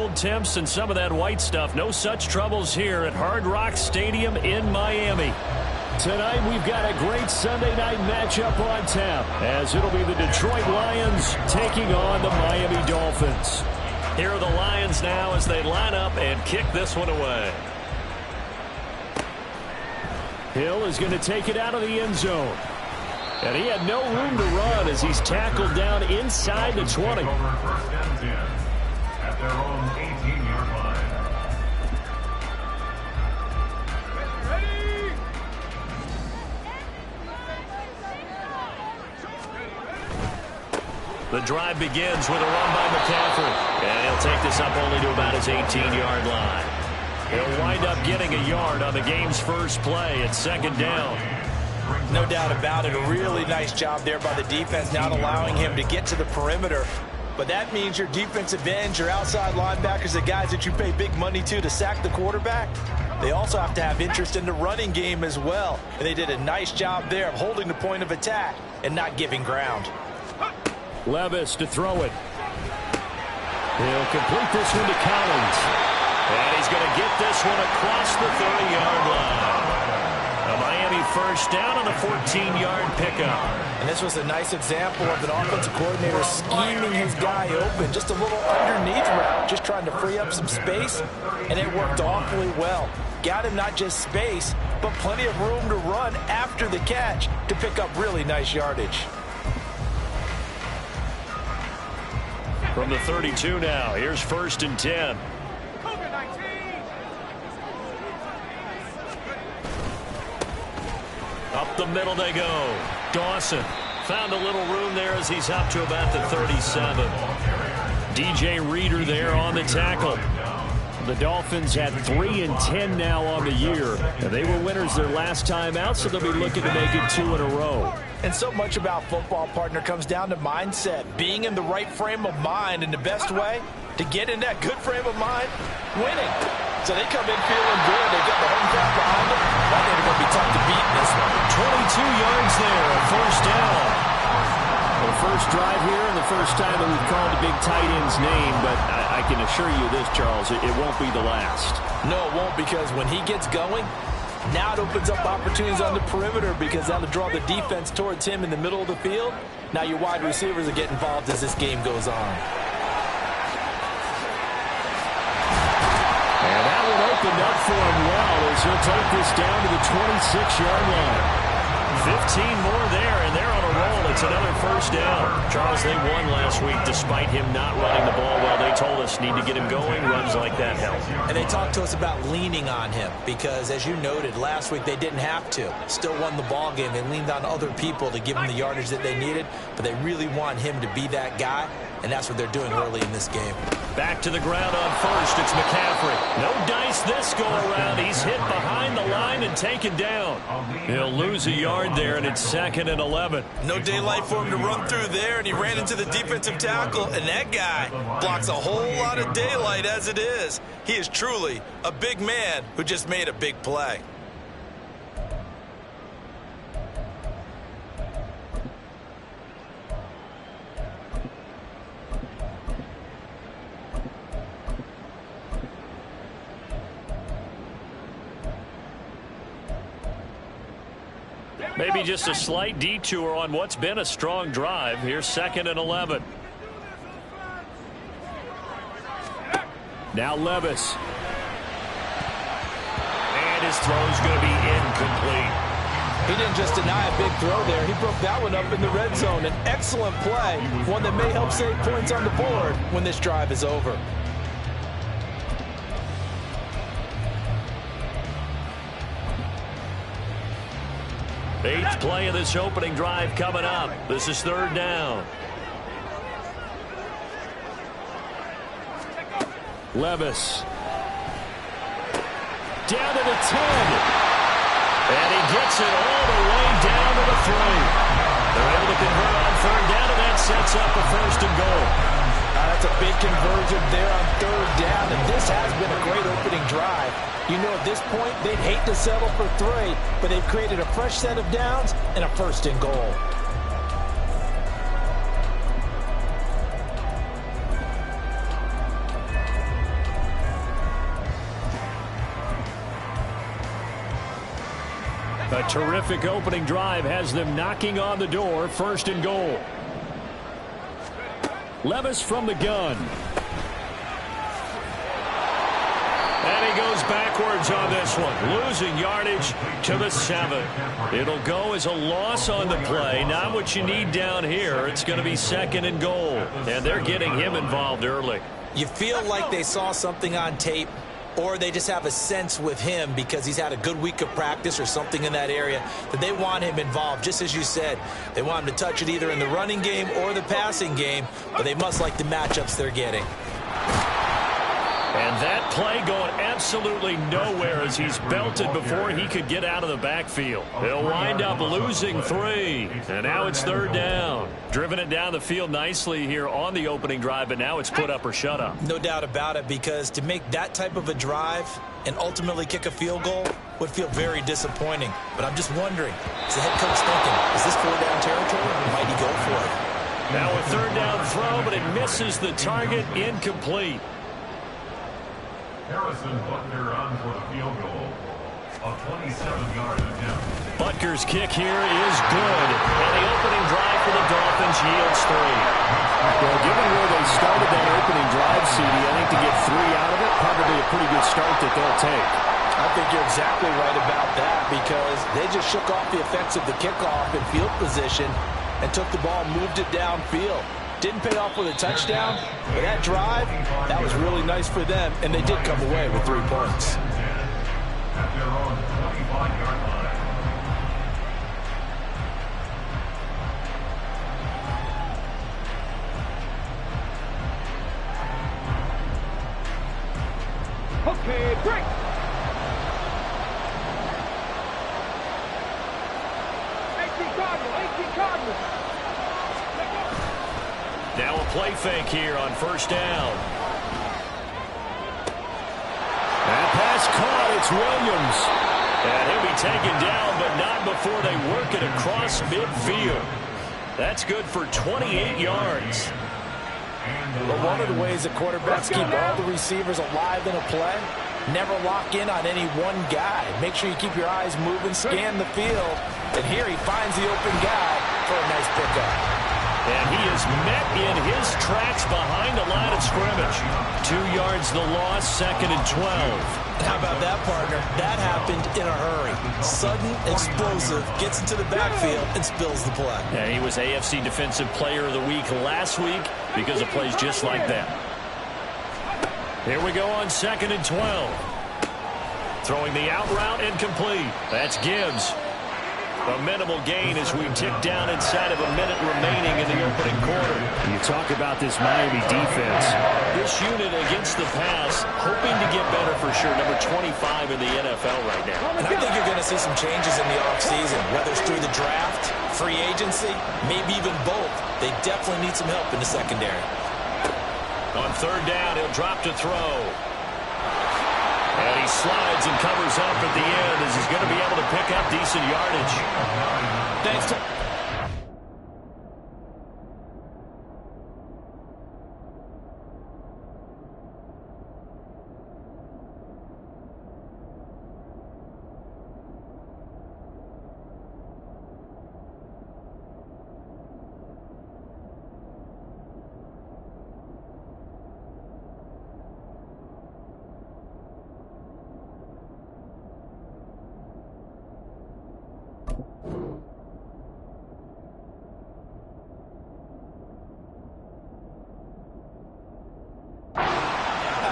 cold temps and some of that white stuff. No such troubles here at Hard Rock Stadium in Miami. Tonight we've got a great Sunday night matchup on tap, as it'll be the Detroit Lions taking on the Miami Dolphins. Here are the Lions now as they line up and kick this one away. Hill is going to take it out of the end zone. And he had no room to run as he's tackled down inside the 20. At their own 18-yard line. The drive begins with a run by McCaffrey. And he'll take this up only to about his 18-yard line. He'll wind up getting a yard on the game's first play at second down. No doubt about it. A really nice job there by the defense, not allowing him to get to the perimeter. But that means your defensive ends, your outside linebackers, the guys that you pay big money to sack the quarterback, they also have to have interest in the running game as well. And they did a nice job there of holding the point of attack and not giving ground. Levis to throw it. He'll complete this one to Collins. And he's going to get this one across the 30-yard line. A Miami first down on a 14-yard pickup. And this was a nice example of an offensive coordinator scheming his guy open. Just a little underneath route, just trying to free up some space, and it worked awfully well. Got him not just space, but plenty of room to run after the catch to pick up really nice yardage. From the 32 now, here's 1st and 10. Up the middle they go. Dawson found a little room there as he's up to about the 37. DJ Reader there on the tackle. The Dolphins had 3 and 10 now on the year. And they were winners their last time out, so they'll be looking to make it 2 in a row. And so much about football, partner, comes down to mindset. Being in the right frame of mind, and the best way to get in that good frame of mind, winning. So they come in feeling good. They get the home crowd behind them. I think they're going to be tough to beat in this one. 22 yards there, a first down. The first drive here and the first time that we've called the big tight end's name, but I can assure you this, Charles, it won't be the last. No, it won't, because when he gets going, now it opens up opportunities on the perimeter, because that'll draw the defense towards him in the middle of the field. Now your wide receivers will get involved as this game goes on. And that one opened up for him well as he'll take this down to the 26-yard line. 15 more there, and they're on a roll. It's another first down. Charles, they won last week despite him not running the ball well. They told us need to get him going. Runs like that help. And they talked to us about leaning on him because, as you noted, last week they didn't have to. Still won the ball game. They leaned on other people to give them the yardage that they needed, but they really want him to be that guy, and that's what they're doing early in this game. Back to the ground on first. It's McCaffrey. No dice this go-around. He's hit behind the line and taken down. He'll lose a yard there, and it's 2nd and 11. No daylight for him to run through there, and he ran into the defensive tackle, and that guy blocks a whole lot of daylight as it is. He is truly a big man who just made a big play. Maybe just a slight detour on what's been a strong drive. Here's 2nd and 11. Now Levis. And his throw's going to be incomplete. He didn't just deny a big throw there. He broke that one up in the red zone. An excellent play, one that may help save points on the board when this drive is over. Eighth play of this opening drive coming up. This is 3rd down. Levis. Down to the 10. And he gets it all the way down to the 3. They're able to convert on 3rd down, and that sets up a 1st and goal. That's a big conversion there on 3rd down, and this has been a great opening drive. You know, at this point, they'd hate to settle for 3, but they've created a fresh set of downs and a 1st and goal. A terrific opening drive has them knocking on the door, 1st and goal. Levis from the gun. And he goes backwards on this one, losing yardage to the 7. It'll go as a loss on the play. Not what you need down here. It's going to be 2nd and goal. And they're getting him involved early. You feel like they saw something on tape, or they just have a sense with him because he's had a good week of practice or something in that area that they want him involved. Just as you said, they want him to touch it either in the running game or the passing game, but they must like the matchups they're getting. And that play going absolutely nowhere as he's belted before he could get out of the backfield. They'll wind up losing 3. And now it's 3rd down. Driven it down the field nicely here on the opening drive, but now it's put up or shut up. No doubt about it, because to make that type of a drive and ultimately kick a field goal would feel very disappointing. But I'm just wondering, is the head coach thinking, is this 4-down territory, or might he go for it? Now a 3rd down throw, but it misses the target, incomplete. Harrison Butker on for the field goal. A 27-yard attempt. Butker's kick here is good. And the opening drive for the Dolphins yields 3. Well, given where they started that opening drive, CD, I think to get 3 out of it, probably a pretty good start that they'll take. I think you're exactly right about that, because they just shook off the effects of the kickoff in field position and took the ball and moved it downfield. Didn't pay off with a touchdown, but that drive, that was really nice for them, and they did come away with 3 points. At their own 25-yard line. Okay, break. 18 Cardinals. Now a play fake here on 1st down. That pass caught. It's Williams. And he'll be taken down, but not before they work it across midfield. That's good for 28 yards. But one of the ways that quarterbacks keep all the receivers alive in a play, never lock in on any one guy. Make sure you keep your eyes moving, scan the field. And here he finds the open guy for a nice pickup. And he is met in his tracks behind the line of scrimmage. 2 yards the loss, 2nd and 12. How about that, partner? That happened in a hurry. Sudden, explosive, gets into the backfield and spills the play. And he was AFC Defensive Player of the Week last week because of plays just like that. Here we go on 2nd and 12. Throwing the out route incomplete. That's Gibbs. A minimal gain as we tick down inside of a minute remaining in the opening quarter. You talk about this Miami defense. This unit against the pass, hoping to get better for sure. Number 25 in the NFL right now. And I think you're going to see some changes in the offseason, whether it's through the draft, free agency, maybe even both. They definitely need some help in the secondary. On 3rd down, he'll drop to throw. And he slides and covers up at the end as he's going to be able to pick up decent yardage. Thanks to...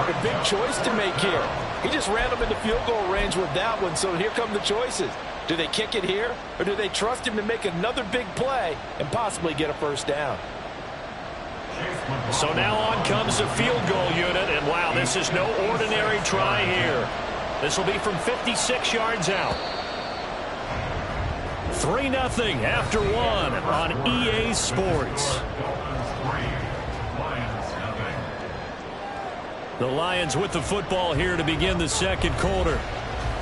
A big choice to make here. He just ran him into field goal range with that one, so here come the choices. Do they kick it here, or do they trust him to make another big play and possibly get a 1st down? So now on comes the field goal unit, and wow, this is no ordinary try here. This will be from 56 yards out. 3-0 after 1 on EA Sports. The Lions with the football here to begin the 2nd quarter,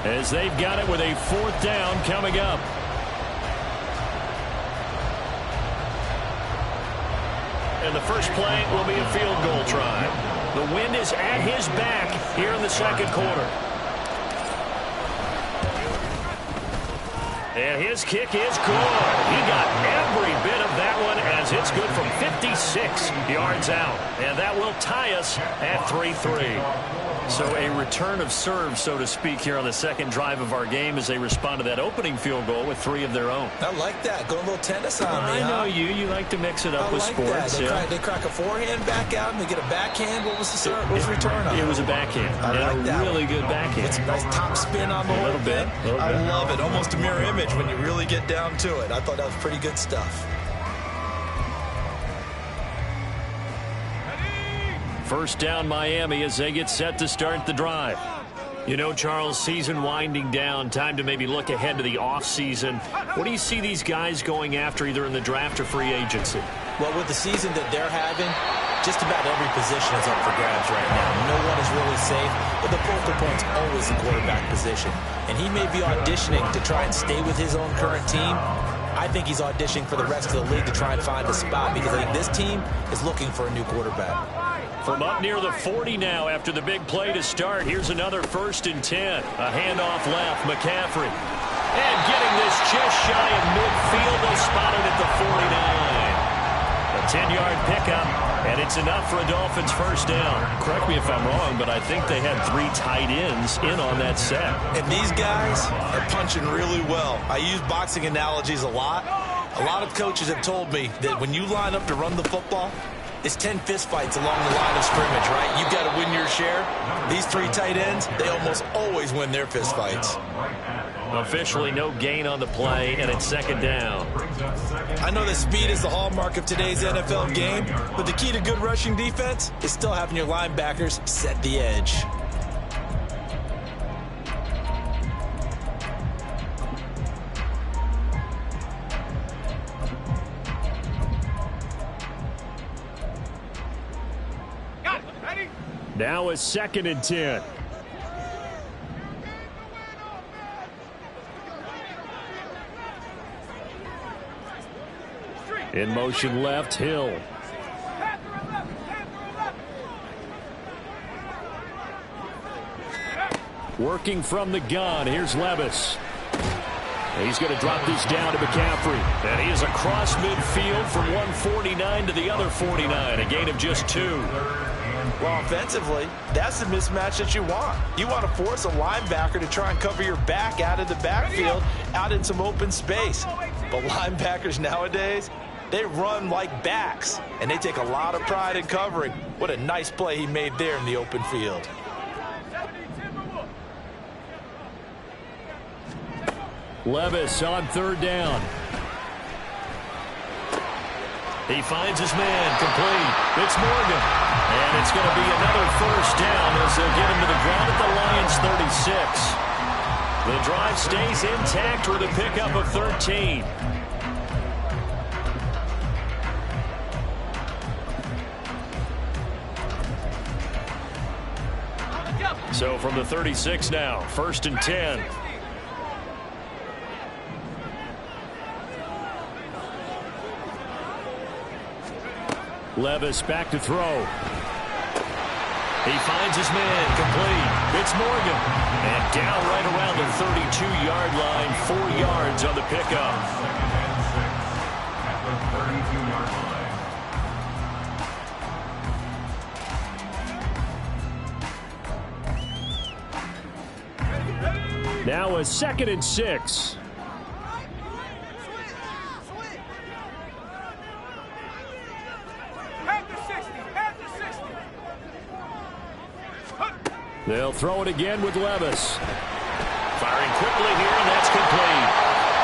as they've got it with a 4th down coming up. And the first play will be a field goal try. The wind is at his back here in the 2nd quarter. And his kick is good. He got every bit of that one as it's good from 56 yards out. And that will tie us at 3-3. So a return of serve, so to speak, here on the second drive of our game as they respond to that opening field goal with 3 of their own. I like that. Going a little tennis on me, I know you. You like to mix it up with sports. They crack a forehand back out and they get a backhand. What was the serve? What was the return on? It was a backhand. I like that. Really good backhand. It's a nice top spin on the whole thing. I love it. Almost a mirror image when you really get down to it. I thought that was pretty good stuff. First down Miami as they get set to start the drive. You know, Charles, season winding down, time to maybe look ahead to the offseason. What do you see these guys going after either in the draft or free agency? Well, with the season that they're having, just about every position is up for grabs right now. No one is really safe, but the focal point's always the quarterback position. And he may be auditioning to try and stay with his own current team. I think he's auditioning for the rest of the league to try and find a spot because I think this team is looking for a new quarterback. From up near the 40 now after the big play to start. Here's another 1st and 10. A handoff left, McCaffrey. And getting this just shy of midfield. They spotted at the 49. A 10-yard pickup, and it's enough for a Dolphins first down. Correct me if I'm wrong, but I think they had 3 tight ends in on that set. And these guys are punching really well. I use boxing analogies a lot. A lot of coaches have told me that when you line up to run the football, it's 10 fistfights along the line of scrimmage, right? You've got to win your share. These 3 tight ends, they almost always win their fistfights. Officially no gain on the play, and it's 2nd down. I know that speed is the hallmark of today's NFL game, but the key to good rushing defense is still having your linebackers set the edge. Now a 2nd and 10. In motion left, Hill. Working from the gun, here's Levis. He's going to drop this down to McCaffrey. And he is across midfield from 149 to the other 49. A gain of just 2. Well, offensively, that's the mismatch that you want. You want to force a linebacker to try and cover your back out of the backfield, out in some open space. But linebackers nowadays, they run like backs, and they take a lot of pride in covering. What a nice play he made there in the open field. Levis on 3rd down. He finds his man, complete. It's Morgan. And it's going to be another first down as they'll get him to the ground at the Lions' 36. The drive stays intact with a pickup of 13. So from the 36 now, 1st and 10. Levis back to throw. He finds his man, complete. It's Morgan. And down right around the 32-yard line, 4 yards on the pickup. Now a 2nd and 6. They'll throw it again with Levis. Firing quickly here, and that's complete.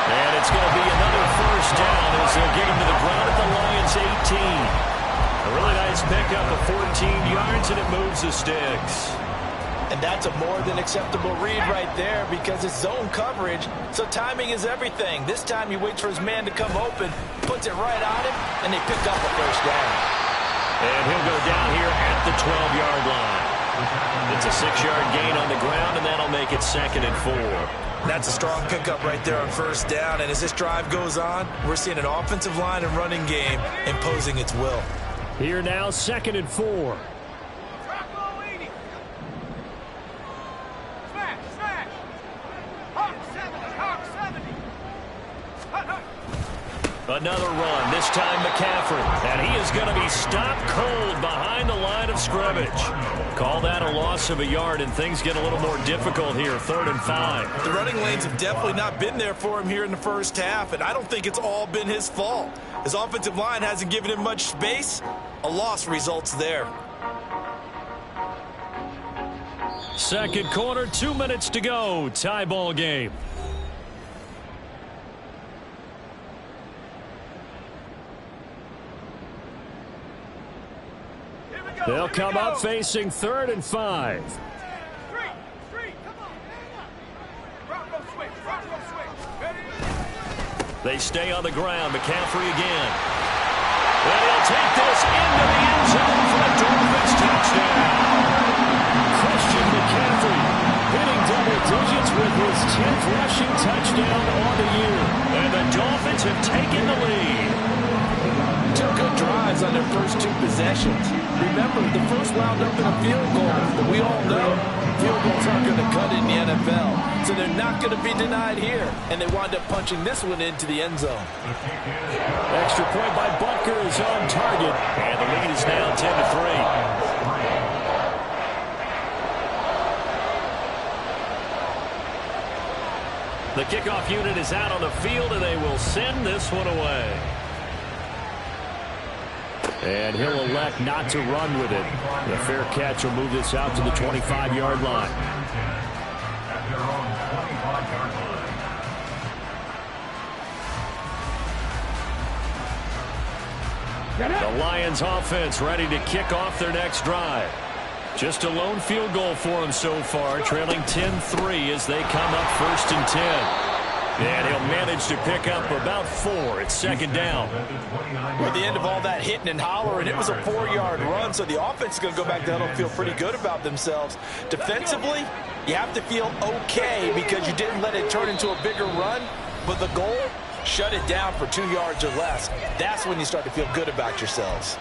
And it's going to be another first down as they'll get him to the ground at the Lions' 18. A really nice pickup of 14 yards, and it moves the sticks. And that's a more than acceptable read right there because it's zone coverage, so timing is everything. This time he waits for his man to come open, puts it right on him, and they pick up a first down. And he'll go down here at the 12-yard line. It's a 6-yard gain on the ground, and that'll make it 2nd and 4. That's a strong pickup right there on first down, and as this drive goes on, we're seeing an offensive line and running game imposing its will. Here now, 2nd and 4. Another run, this time McCaffrey. And he is going to be stopped cold behind the line of scrimmage. Call that a loss of a yard, and things get a little more difficult here, 3rd and 5. The running lanes have definitely not been there for him here in the first half, and I don't think it's all been his fault. His offensive line hasn't given him much space. A loss results there. Second quarter, 2 minutes to go. Tie ball game. They'll come up facing 3rd and 5. They stay on the ground. McCaffrey again. And he'll take this into the end zone for a Dolphins touchdown. Christian McCaffrey hitting double digits with his 10th rushing touchdown on the year. And the Dolphins have taken the lead. 2 good drives on their first 2 possessions. Remember, the first wound up in a field goal, but we all know field goals aren't going to cut it in the NFL, so they're not going to be denied here, and they wind up punching this one into the end zone. Extra point by Butker is on target, and the lead is now 10-3. The kickoff unit is out on the field, and they will send this one away. And he'll elect not to run with it. The fair catch will move this out to the 25-yard line. At their own 25-yard line. The Lions offense ready to kick off their next drive. Just a lone field goal for them so far, trailing 10-3 as they come up 1st and 10. And he'll manage to pick up about 4 at 2nd down. At the end of all that hitting and hollering, it was a 4-yard run, so the offense is going to go back down and feel pretty good about themselves. Defensively, you have to feel okay because you didn't let it turn into a bigger run, but the goal, shut it down for 2 yards or less. That's when you start to feel good about yourselves.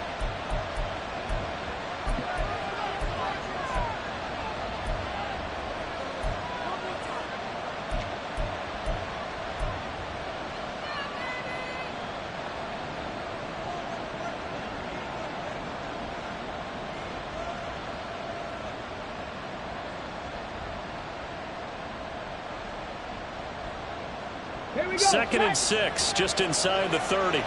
Second and 6, just inside the 30.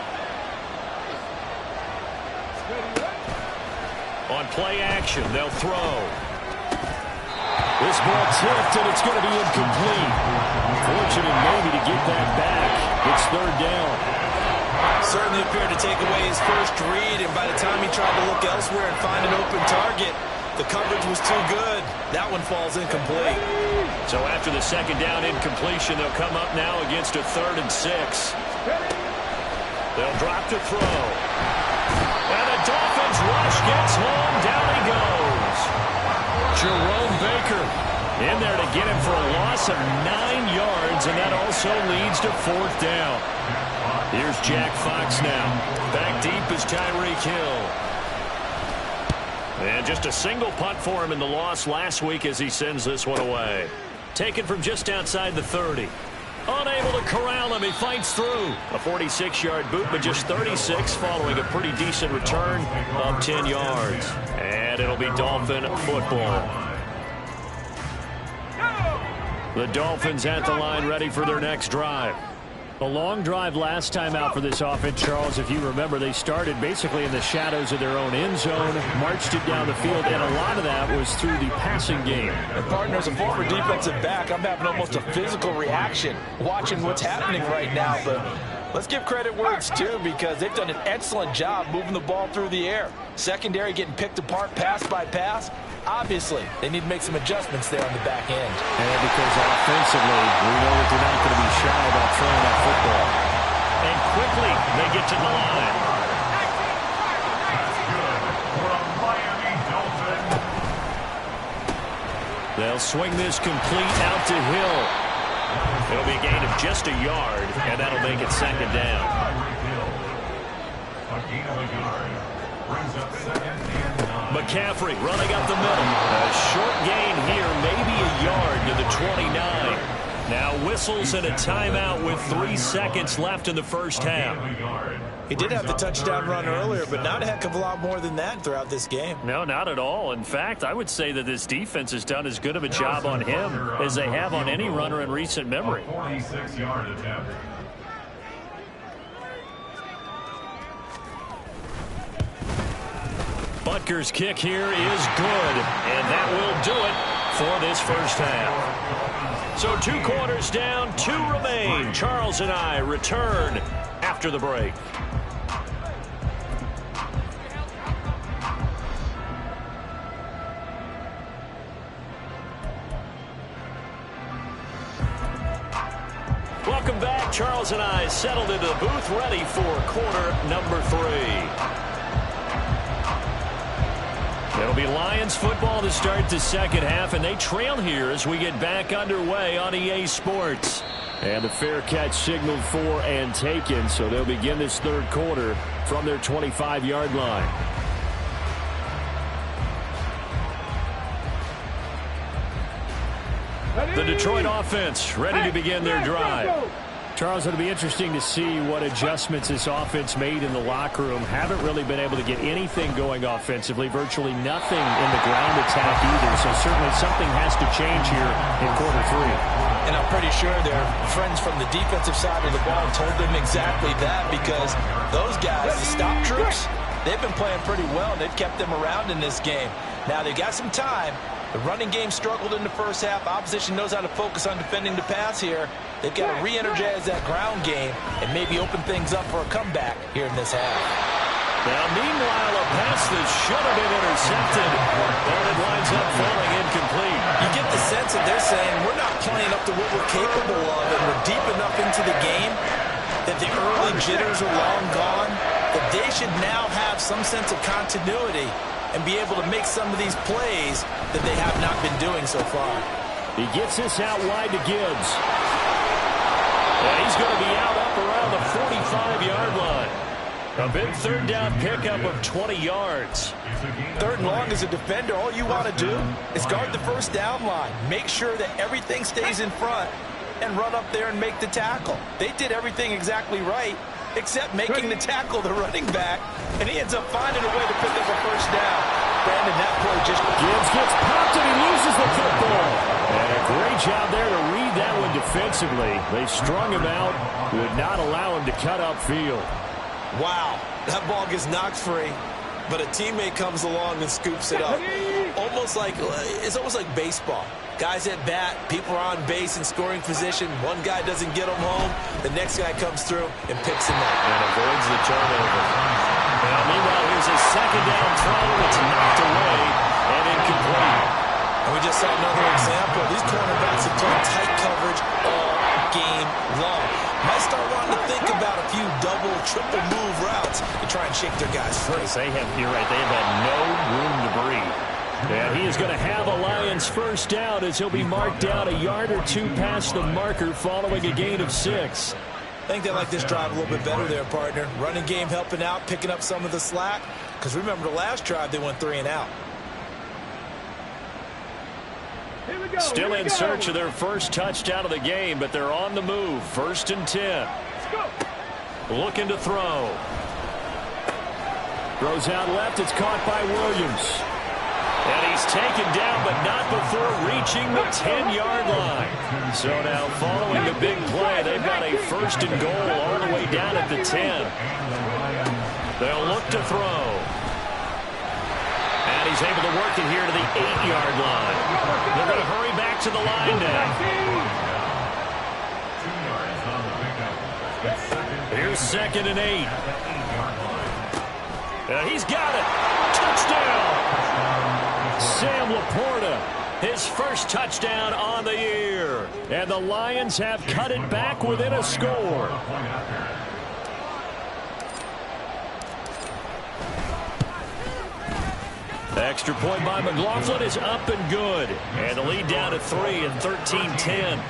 On play action, they'll throw. This ball tipped, and it's going to be incomplete. Fortunate maybe to get that back. It's 3rd down. Certainly appeared to take away his first read, and by the time he tried to look elsewhere and find an open target, the coverage was too good. That one falls incomplete. So after the 2nd down incompletion, they'll come up now against a 3rd and 6. They'll drop to throw. And the Dolphins rush gets home. Down he goes. Jerome Baker in there to get him for a loss of 9 yards, and that also leads to 4th down. Here's Jack Fox now. Back deep is Tyreek Hill. And just a single punt for him in the loss last week as he sends this one away. Taken from just outside the 30. Unable to corral him. He fights through. A 46-yard boot, but just 36 following a pretty decent return of 10 yards. And it'll be Dolphin football. The Dolphins at the line ready for their next drive. A long drive last time out for this offense, Charles. If you remember, they started basically in the shadows of their own end zone, marched it down the field, and a lot of that was through the passing game. And partner, as a former defensive back, I'm having almost a physical reaction watching what's happening right now. But let's give credit where it's due because they've done an excellent job moving the ball through the air. Secondary getting picked apart pass by pass. Obviously, they need to make some adjustments there on the back end. And because offensively, we know that they're not going to be shy about throwing that football. And quickly, they get to the line. They'll swing this complete out to Hill. It'll be a gain of just a yard, and that'll make it 2nd down. A gain of a yard brings up 2nd and 9. McCaffrey running up the middle. A short gain here, maybe a yard to the 29. Now whistle. whistles and a timeout with 3 seconds left in the first half. He did have the touchdown run earlier, but not a heck of a lot more than that throughout this game. No, not at all. In fact, I would say that this defense has done as good of a job on him as they have on any runner in recent memory. 46-yard attempt. Butker's kick here is good, and that will do it for this first half. So 2 quarters down, 2 remain. Charles and I return after the break. Welcome back. Charles and I settled into the booth, ready for quarter number 3. It'll be Lions football to start the second half, and they trail here as we get back underway on EA Sports. And the fair catch signaled for and taken, so they'll begin this third quarter from their 25-yard line. The Detroit offense ready to begin their drive. Charles, it'll be interesting to see what adjustments this offense made in the locker room. Haven't really been able to get anything going offensively, virtually nothing in the ground attack either. So certainly something has to change here in quarter 3. And I'm pretty sure their friends from the defensive side of the ball told them exactly that, because those guys, the stop troops, they've been playing pretty well. They've kept them around in this game. Now they got some time. The running game struggled in the first half. Opposition knows how to focus on defending the pass here. They've got to re-energize that ground game and maybe open things up for a comeback here in this half. Now, meanwhile, a pass that should have been intercepted, but it winds up falling incomplete. You get the sense that they're saying we're not playing up to what we're capable of, and we're deep enough into the game that the early jitters are long gone, that they should now have some sense of continuity and be able to make some of these plays that they have not been doing so far. He gets this out wide to Gibbs. And he's going to be out up around the 45-yard line. A big third down pickup of 20 yards. Third and long as a defender, all you want to do is guard the first down line. Make sure that everything stays in front and run up there and make the tackle. They did everything exactly right, except making the tackle the running back, and he ends up finding a way to pick up a first down. Brandon, that play just... Gibbs gets popped and he loses the football. And a great job there to read that one defensively. They strung him out, would not allow him to cut upfield. Wow, that ball gets knocked free, but a teammate comes along and scoops it up. It's almost like baseball. Guys at bat, people are on base in scoring position. One guy doesn't get him home. The next guy comes through and picks him up. And avoids the turnover. Now, meanwhile, here's a second down throw. It's knocked away and incomplete. And we just saw another example. These cornerbacks have played tight coverage all game long. Might start wanting to think about a few double, triple move routes to try and shake their guys free. You're right, they have had no room to breathe. And he is going to have a Lions first down as he'll be marked down a yard or two past the marker following a gain of 6. I think they like this drive a little bit better there, partner. Running game helping out, picking up some of the slack. Because remember the last drive, they went 3 and out. Still in search of their first touchdown of the game, but they're on the move. 1st and 10. Looking to throw. Throws out left. It's caught by Williams. And he's taken down, but not before reaching the 10-yard line. So now, following the big play, they've got a 1st and goal all the way down at the 10. They'll look to throw. And he's able to work it here to the 8-yard line. They're going to hurry back to the line now. Here's 2nd and 8. And he's got it. Touchdown. Sam Laporta, his first touchdown on the year. And the Lions have cut it back within a score. Extra point by McLaughlin is up and good. And the lead down to 3 and 13-10.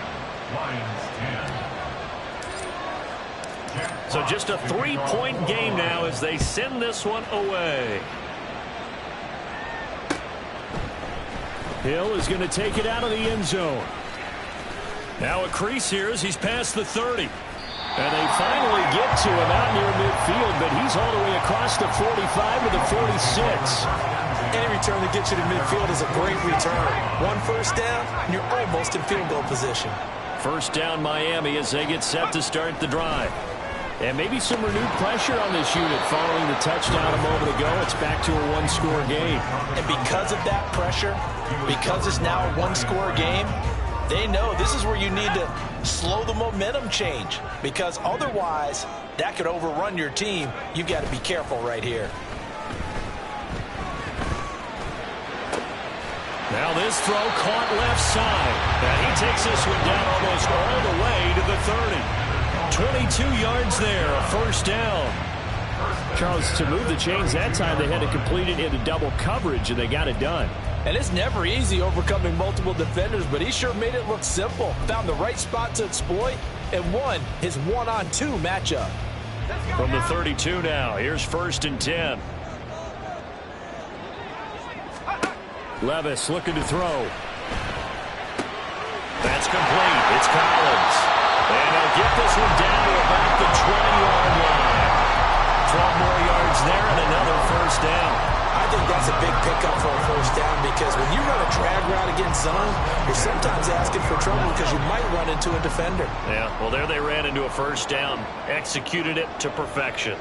So just a 3-point game now as they send this one away. Hill is going to take it out of the end zone. Now a crease here as he's past the 30. And they finally get to him out near midfield, but he's all the way across the 45 to the 46. Any return that gets you to midfield is a great return. One first down, and you're almost in field goal position. First down Miami as they get set to start the drive. And maybe some renewed pressure on this unit following the touchdown a moment ago. It's back to a one-score game. And because of that pressure, because it's now a one-score game, they know this is where you need to slow the momentum change, because otherwise that could overrun your team. You've got to be careful right here. Now this throw caught left side. And he takes this one down almost all the way to the 30. 22 yards there, a first down. Charles, to move the chains that time, they had to complete it into double coverage, and they got it done. And it's never easy overcoming multiple defenders, but he sure made it look simple. Found the right spot to exploit and won his one-on-two matchup. From the 32 now, here's 1st and 10. Levis looking to throw. That's complete. It's Collins. And he'll get this one down to about the 20-yard line. 12 more yards there and another first down. I think that's a big pickup for a first down, because when you run a drag route against zone, you're sometimes asking for trouble because you might run into a defender. Yeah, well, there they ran into a first down. Executed it to perfection.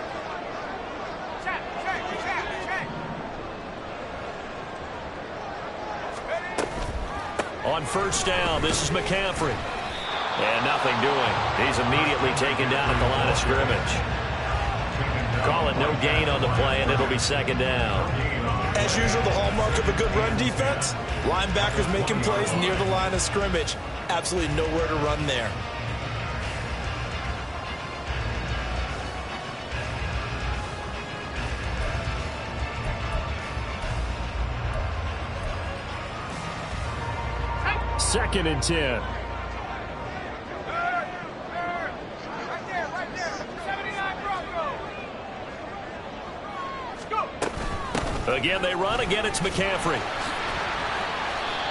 On first down, this is McCaffrey. And nothing doing. He's immediately taken down at the line of scrimmage. Call it no gain on the play, and it'll be 2nd down. As usual, the hallmark of a good run defense, linebackers making plays near the line of scrimmage. Absolutely nowhere to run there. Second and 10. Again, they run. Again, it's McCaffrey.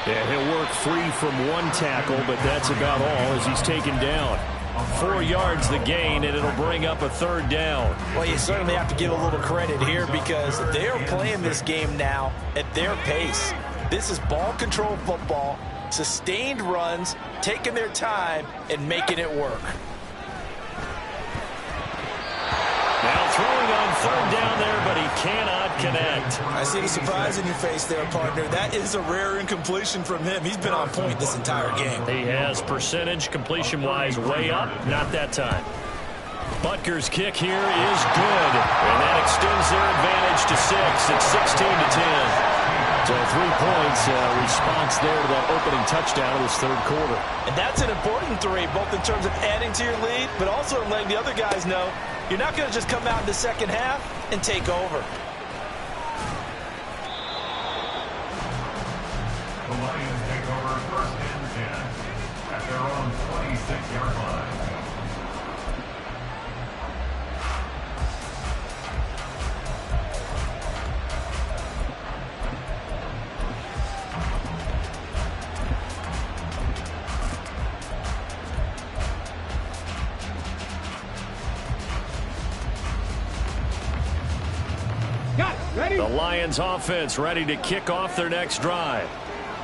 And he'll work free from one tackle, but that's about all as he's taken down. 4 yards the gain, and it'll bring up a 3rd down. Well, you certainly have to give a little credit here, because they are playing this game now at their pace. This is ball control football, sustained runs, taking their time, and making it work. Now throwing on 3rd down there, but he cannot connect. I see the surprise in your face there, partner. That is a rare incompletion from him. He's been on point this entire game. He has percentage completion-wise way up. Not that time. Butker's kick here is good. And that extends their advantage to 6. It's 16-10. So 3 points response there to that opening touchdown of this 3rd quarter. And that's an important 3, both in terms of adding to your lead, but also in letting the other guys know you're not going to just come out in the second half and take over. The Lions take over 1st and 10 at their own 26-yard line. The Lions offense ready to kick off their next drive.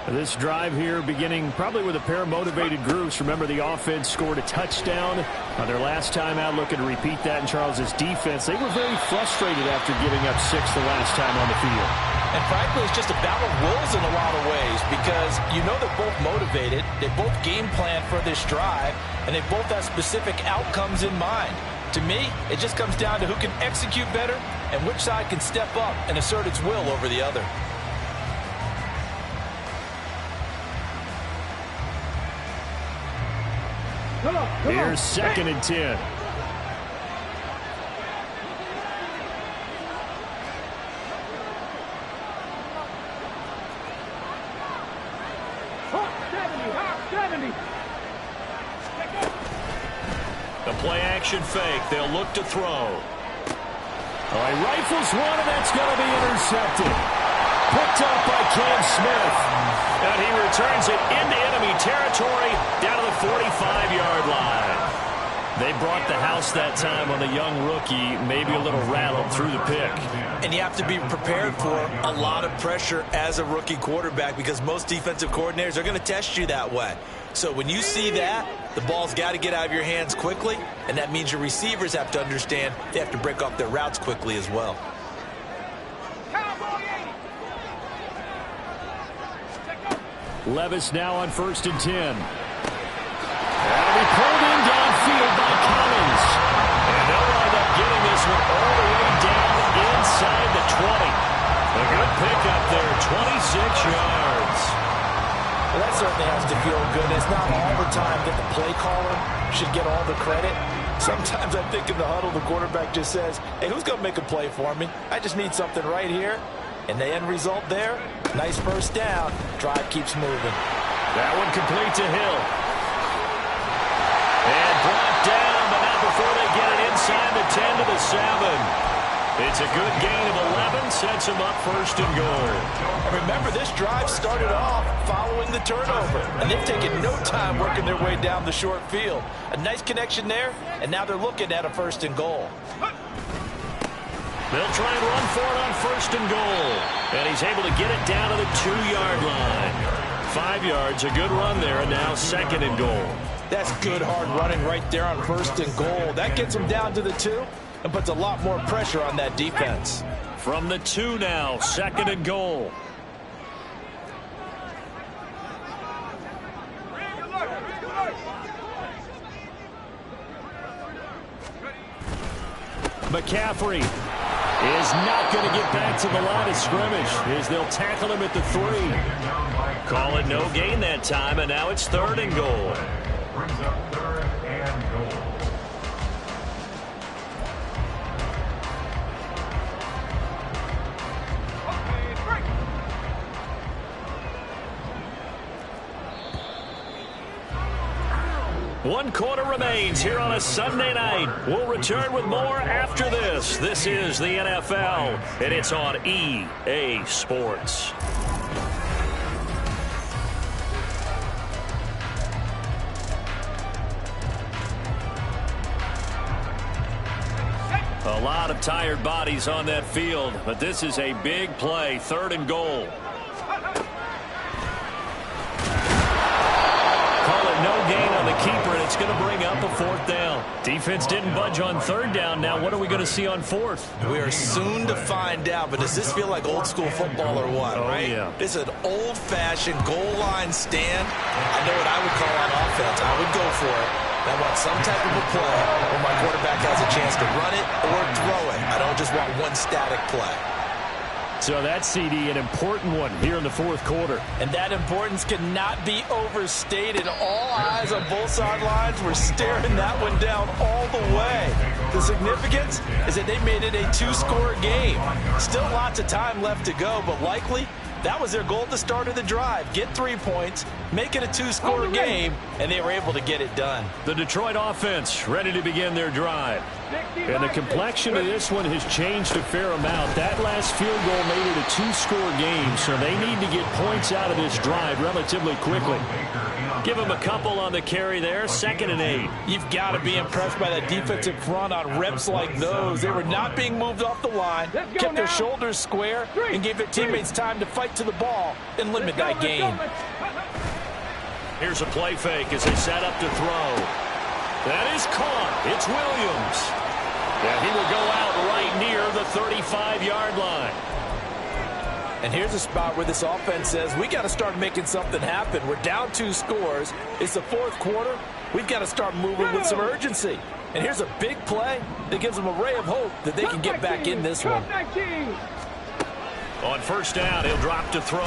This drive here beginning probably with a pair of motivated groups. Remember, the offense scored a touchdown on their last time out, looking to repeat that in Charles's defense. They were very frustrated after giving up 6 the last time on the field. And frankly, it's just a battle of wills in a lot of ways, because you know they're both motivated, they both game plan for this drive, and they both have specific outcomes in mind. To me, it just comes down to who can execute better and which side can step up and assert its will over the other. Here's 2nd and 10. The play action fake. They'll look to throw. All right, rifles one, and that's going to be intercepted. Picked up by Cam Smith. And he returns it into enemy territory down to the 45-yard line. They brought the house that time on the young rookie, maybe a little rattled through the pick. And you have to be prepared for a lot of pressure as a rookie quarterback because most defensive coordinators are going to test you that way. So when you see that, the ball's got to get out of your hands quickly, and that means your receivers have to understand they have to break off their routes quickly as well. Levis now on 1st and 10. That'll be pulled in downfield by Collins. And they'll wind up getting this one all the way down inside the 20. A good pickup there, 26 yards. Well, that certainly has to feel good. It's not all the time that the play caller should get all the credit. Sometimes I think in the huddle, the quarterback just says, hey, who's going to make a play for me? I just need something right here. And the end result there, nice first down. Drive keeps moving. That one complete to Hill. And brought down, but not before they get it inside the 10 to the 7. It's a good gain of 11, sets them up 1st and goal. And remember, this drive started off following the turnover, and they've taken no time working their way down the short field. A nice connection there, and now they're looking at a 1st and goal. They'll try and run for it on 1st and goal. And he's able to get it down to the 2-yard line. 5 yards, a good run there, and now 2nd and goal. That's good hard running right there on 1st and goal. That gets them down to the 2 and puts a lot more pressure on that defense. From the 2 now, 2nd and goal. McCaffrey is not going to get back to the line of scrimmage as they'll tackle him at the 3. Call it no gain that time, and now it's 3rd and goal. Brings up 3rd and goal. One quarter remains here on a Sunday night. We'll return with more after this. This is the NFL, and it's on EA Sports. A lot of tired bodies on that field, but this is a big play, 3rd and goal. No gain on the keeper, and it's going to bring up a 4th down. Defense didn't budge on 3rd down. Now what are we going to see on 4th? We are soon to find out, but does this feel like old school football or what, right? Yeah. This is an old-fashioned goal line stand. I know what I would call on offense. I would go for it. I want some type of a play where my quarterback has a chance to run it or throw it. I don't just want one static play. So that CD, an important one here in the 4th quarter. And that importance cannot be overstated. All eyes on both sidelines were staring that one down all the way. The significance is that they made it a 2-score game. Still lots of time left to go, but likely that was their goal at the start of the drive. Get 3 points, make it a 2-score game, and they were able to get it done. The Detroit offense ready to begin their drive. And the complexion of this one has changed a fair amount. That last field goal made it a 2-score game, so they need to get points out of this drive relatively quickly. Give them a couple on the carry there, 2nd and 8. You've got to be impressed by that defensive front on reps like those. They were not being moved off the line, kept their shoulders square, and gave their teammates time to fight to the ball and limit that gain. Here's a play fake as they set up to throw. That is caught. It's Williams. And he will go out right near the 35-yard line. And here's a spot where this offense says, we got to start making something happen. We're down 2 scores. It's the 4th quarter. We've got to start moving with some urgency. And here's a big play that gives them a ray of hope that they can get back in this one. On 1st down, he'll drop to throw.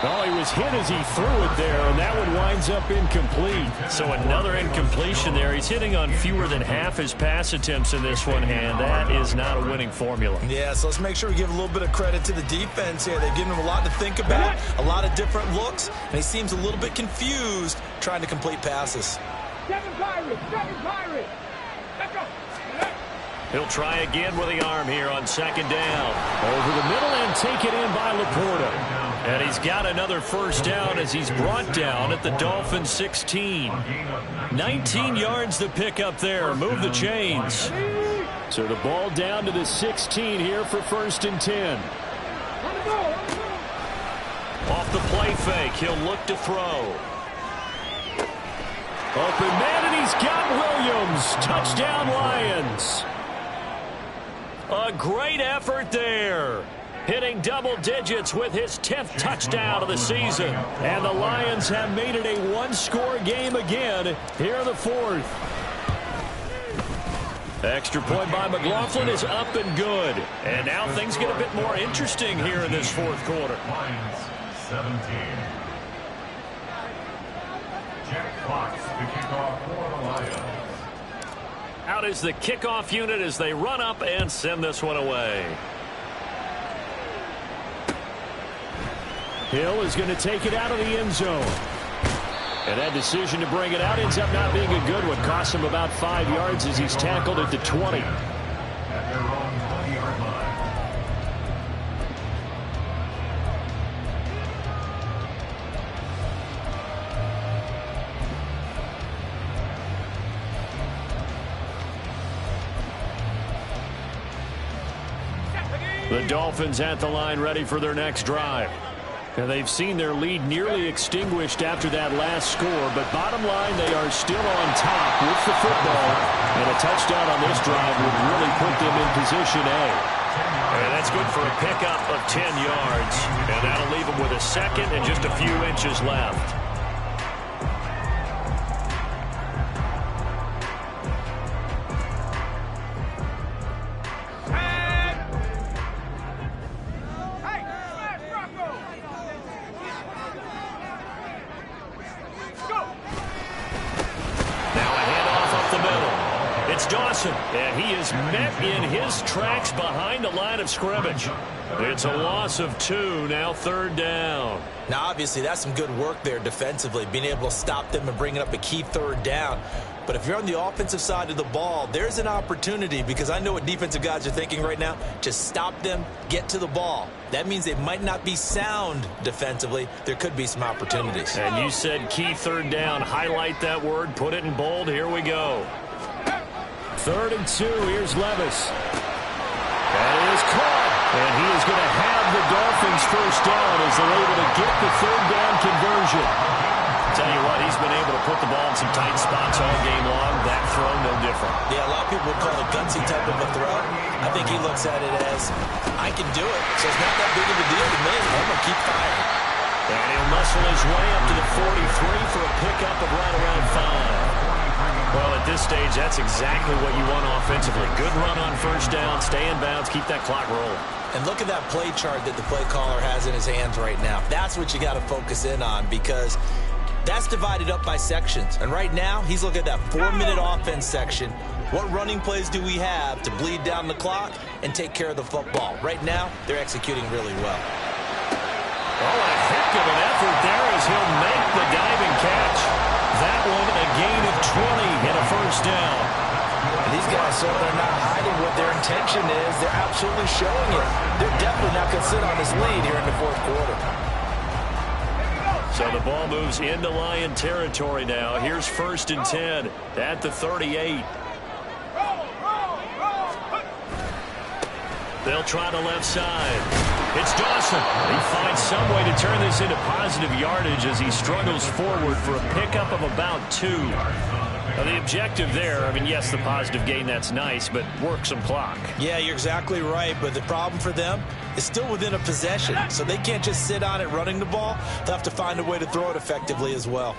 Oh, he was hit as he threw it there, and that one winds up incomplete. So another incompletion there. He's hitting on fewer than half his pass attempts in this one, and that is not a winning formula. Yeah, so let's make sure we give a little bit of credit to the defense here. They've given him a lot to think about, a lot of different looks, and he seems a little bit confused trying to complete passes. Seven Pirates! Let's go! He'll try again with the arm here on 2nd down. Over the middle and take it in by Laporta. And he's got another first down as he's brought down at the Dolphins 16. 19 yards to pick up there. Move the chains. So the ball down to the 16 here for 1st and 10. Off the play fake, he'll look to throw. Open man, and he's got Williams. Touchdown, Lions. A great effort there. Hitting double digits with his 10th touchdown of the season. And the Lions have made it a one-score game again here in the 4th. Extra point by McLaughlin is up and good. And now things get a bit more interesting here in this 4th quarter. Lions 17. Jack Fox, the kickoff for the Lions. Out is the kickoff unit as they run up and send this one away. Hill is going to take it out of the end zone. And that decision to bring it out ends up not being a good one. Costs him about 5 yards as he's tackled at the 20. At their own 20-yard line. The Dolphins at the line ready for their next drive. And they've seen their lead nearly extinguished after that last score, but bottom line, they are still on top with the football, and a touchdown on this drive would really put them in position A. And that's good for a pickup of 10 yards, and that'll leave them with a second and just a few inches left. And he is met in his tracks behind the line of scrimmage. It's a loss of 2, now 3rd down. Now, obviously, that's some good work there defensively, being able to stop them and bringing up a key 3rd down. But if you're on the offensive side of the ball, there's an opportunity, because I know what defensive guys are thinking right now. Just stop them, get to the ball. That means they might not be sound defensively. There could be some opportunities. And you said key 3rd down. Highlight that word, put it in bold. Here we go. 3rd and 2, here's Levis. That is caught, and he is going to have the Dolphins first down as they're able to get the 3rd down conversion. Tell you what, he's been able to put the ball in some tight spots all game long. That throw, no different. Yeah, a lot of people would call it a gutsy type of a throw. I think he looks at it as, I can do it, so it's not that big of a deal to me. I'm going to keep firing. And he'll muscle his way up to the 43 for a pickup of right around 5. Well, at this stage, that's exactly what you want offensively. Good run on first down, stay in bounds, keep that clock rolling. And look at that play chart that the play caller has in his hands right now. That's what you got to focus in on, because that's divided up by sections. And right now, he's looking at that 4-minute offense section. What running plays do we have to bleed down the clock and take care of the football? Right now, they're executing really well. Oh, a heck of an effort there as he'll make the diving catch. That one, a gain of 20 and a first down. And these guys, so they're not hiding what their intention is. They're absolutely showing it. They're definitely not going to sit on this lead here in the 4th quarter. So the ball moves into Lion territory now. Here's 1st and 10 at the 38. They'll try the left side. It's Dawson. He finds some way to turn this into positive yardage as he struggles forward for a pickup of about 2. Now, the objective there, I mean, yes, the positive gain, that's nice, but work some clock. Yeah, you're exactly right, but the problem for them is still within a possession, so they can't just sit on it running the ball. They'll have to find a way to throw it effectively as well.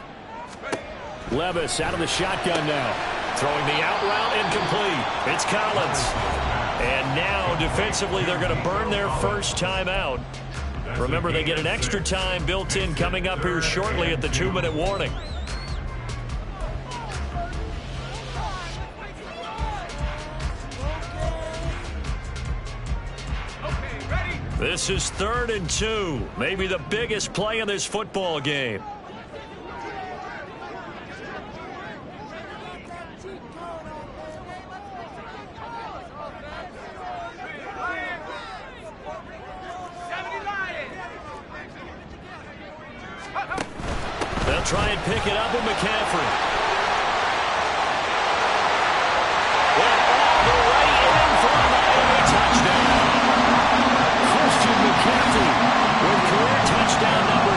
Levis out of the shotgun now. Throwing the out route incomplete. It's Collins. And now, defensively, they're going to burn their first time out. Remember, they get an extra time built in coming up here shortly at the 2-minute warning. This is 3rd and 2. Maybe the biggest play in this football game. try and pick it up with McCaffrey. And all the way in for a Miami touchdown. Christian McCaffrey with career touchdown number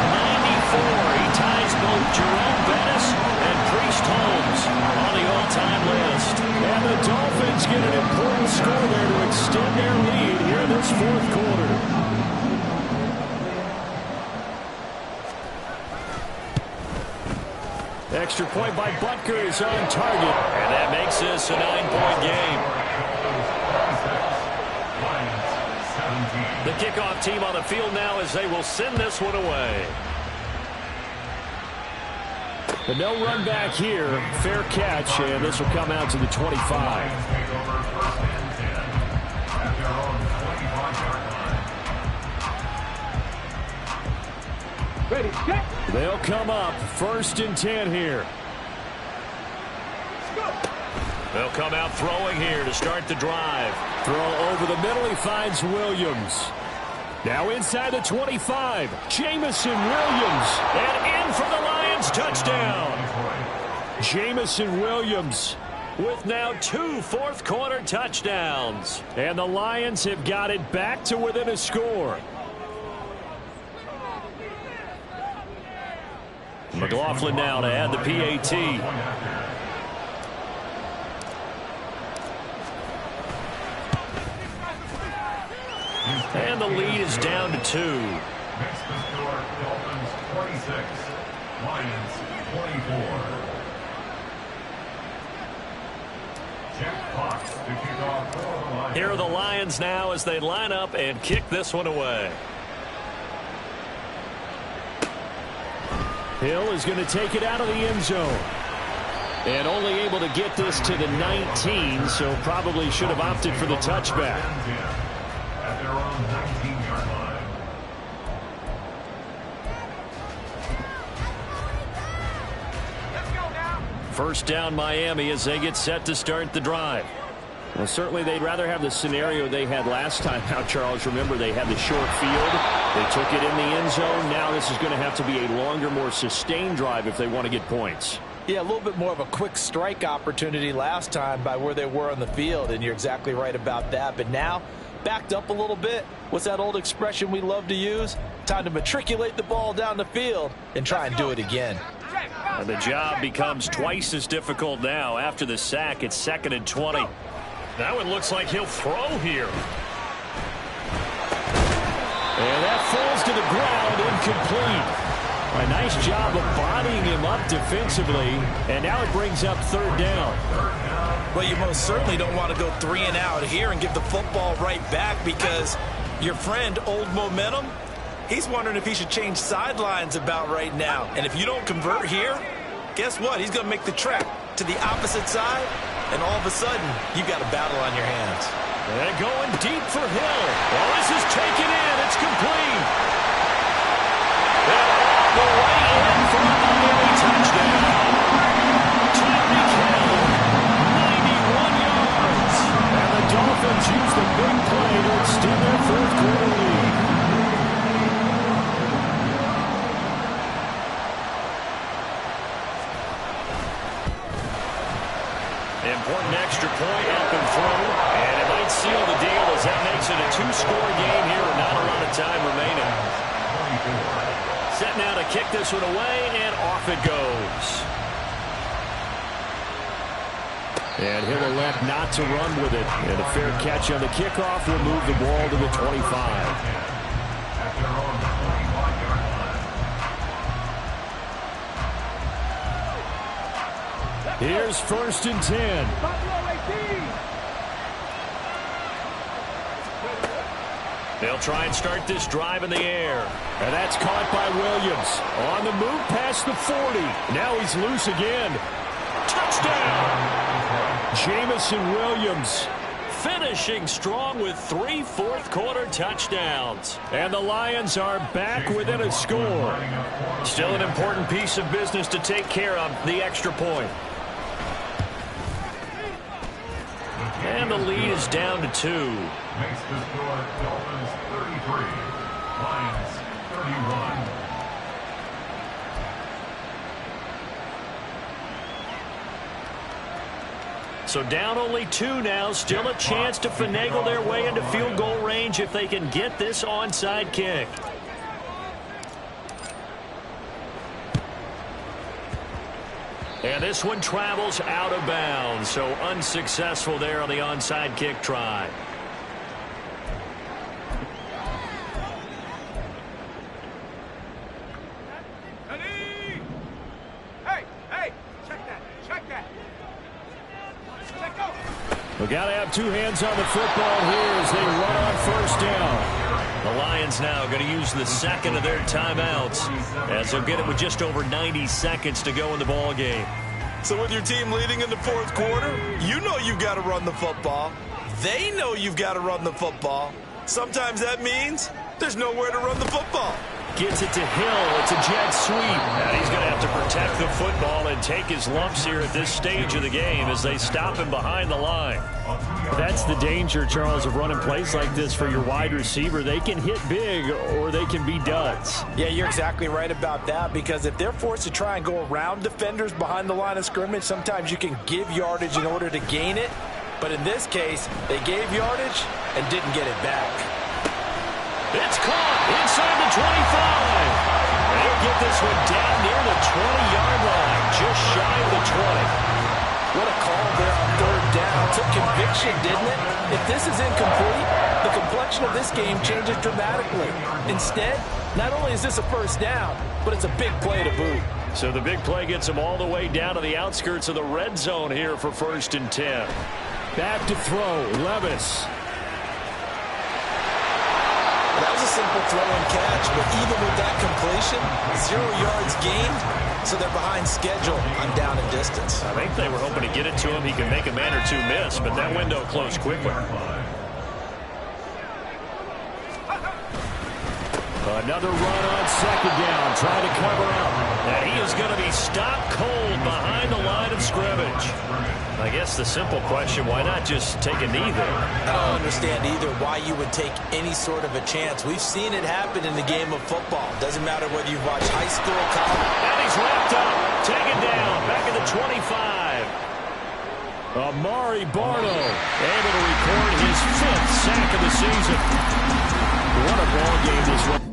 94. He ties both Jerome Bettis and Priest Holmes on the all-time list. And the Dolphins get an important score there to extend their lead here in this fourth quarter. Extra point by Butker is on target, and that makes this a 9-point game. The kickoff team on the field now as they will send this one away. But no run back here. Fair catch, and this will come out to the 25. Ready, set. They'll come up 1st and 10 here. They'll come out throwing here to start the drive. Throw over the middle. He finds Williams. Now inside the 25. Jamison Williams. And in for the Lions touchdown. Jamison Williams with now 2 fourth-quarter touchdowns. And the Lions have got it back to within a score. McLaughlin now to add the PAT. And the lead is down to 2. Makes the score Dolphins 26, Lions 24. Jeff Fox to kick off for the Lions. Here are the Lions now as they line up and kick this one away. Hill is going to take it out of the end zone. And only able to get this to the 19, so probably should have opted for the touchback. At their own 19-yard line. Let's go now. First down Miami as they get set to start the drive. Well, certainly they'd rather have the scenario they had last time out, Charles. Remember, they had the short field. They took it in the end zone. Now this is going to have to be a longer, more sustained drive if they want to get points. Yeah, a little bit more of a quick strike opportunity last time by where they were on the field, and you're exactly right about that. But now, backed up a little bit. What's that old expression we love to use? Time to matriculate the ball down the field and try and do it again. And the job becomes twice as difficult now. After the sack, it's 2nd and 20. That one looks like he'll throw here. And that falls to the ground, incomplete. A nice job of bodying him up defensively, and now it brings up 3rd down. Well, you most certainly don't want to go 3 and out here and give the football right back, because your friend, Old Momentum, he's wondering if he should change sidelines about right now. And if you don't convert here, guess what? He's going to make the trek to the opposite side, and all of a sudden, you got a battle on your hands. And going deep for Hill. Well, this is taken in. It's complete. And all the way in for a Miami touchdown. Tyreek Hill, 91 yards. And the Dolphins use the big play to extend their fourth-quarter lead. Important extra point up and through, and it might seal the deal as that makes it a 2-score game here with not a lot of time remaining. Set now to kick this one away, and off it goes. And he'll elect not to run with it, and a fair catch on the kickoff will move the ball to the 25. At their own 25-yard line. Here's 1st and 10. Buffalo 18. They'll try and start this drive in the air. And that's caught by Williams. On the move past the 40. Now he's loose again. Touchdown! Jamison Williams finishing strong with 3 fourth-quarter touchdowns. And the Lions are back within a score. Still an important piece of business to take care of, the extra point. And the lead is down to 2. Makes the score Dolphins 33, Lions 31. So down only 2 now. Still a chance to finagle their way into field goal range if they can get this onside kick. And this one travels out of bounds. So unsuccessful there on the onside kick try. We got to have 2 hands on the football here as they run on first down. The Lions now going to use the second of their timeouts as they'll get it with just over 90 seconds to go in the ball game. So with your team leading in the fourth quarter, you know you've got to run the football. They know you've got to run the football. Sometimes that means there's nowhere to run the football. Gets it to Hill. It's a jet sweep. And he's going to have to protect the football and take his lumps here at this stage of the game as they stop him behind the line. That's the danger, Charles, of running plays like this for your wide receiver. They can hit big or they can be duds. Yeah, you're exactly right about that, because if they're forced to try and go around defenders behind the line of scrimmage, sometimes you can give yardage in order to gain it. But in this case, they gave yardage and didn't get it back. It's caught inside the 25. And he'll get this one down near the 20-yard line, just shy of the 20. What a call there on third down. Took conviction, didn't it? If this is incomplete, the complexion of this game changes dramatically. Instead, not only is this a first down, but it's a big play to boot. So the big play gets them all the way down to the outskirts of the red zone here for 1st and 10. Back to throw, Levis. That was a simple throw and catch, but even with that completion, 0 yards gained, so they're behind schedule on down and distance. I think they were hoping to get it to him. He can make a man or 2 miss, but that window closed quickly. Another run on second down, trying to cover up. And he is going to be stopped cold behind the line of scrimmage. I guess the simple question, why not just take a knee there? I don't understand either why you would take any sort of a chance. We've seen it happen in the game of football. Doesn't matter whether you've watched high school or college. And he's wrapped up, taken down, back at the 25. Amari Barno able to record his 5th sack of the season. What a ball game this one.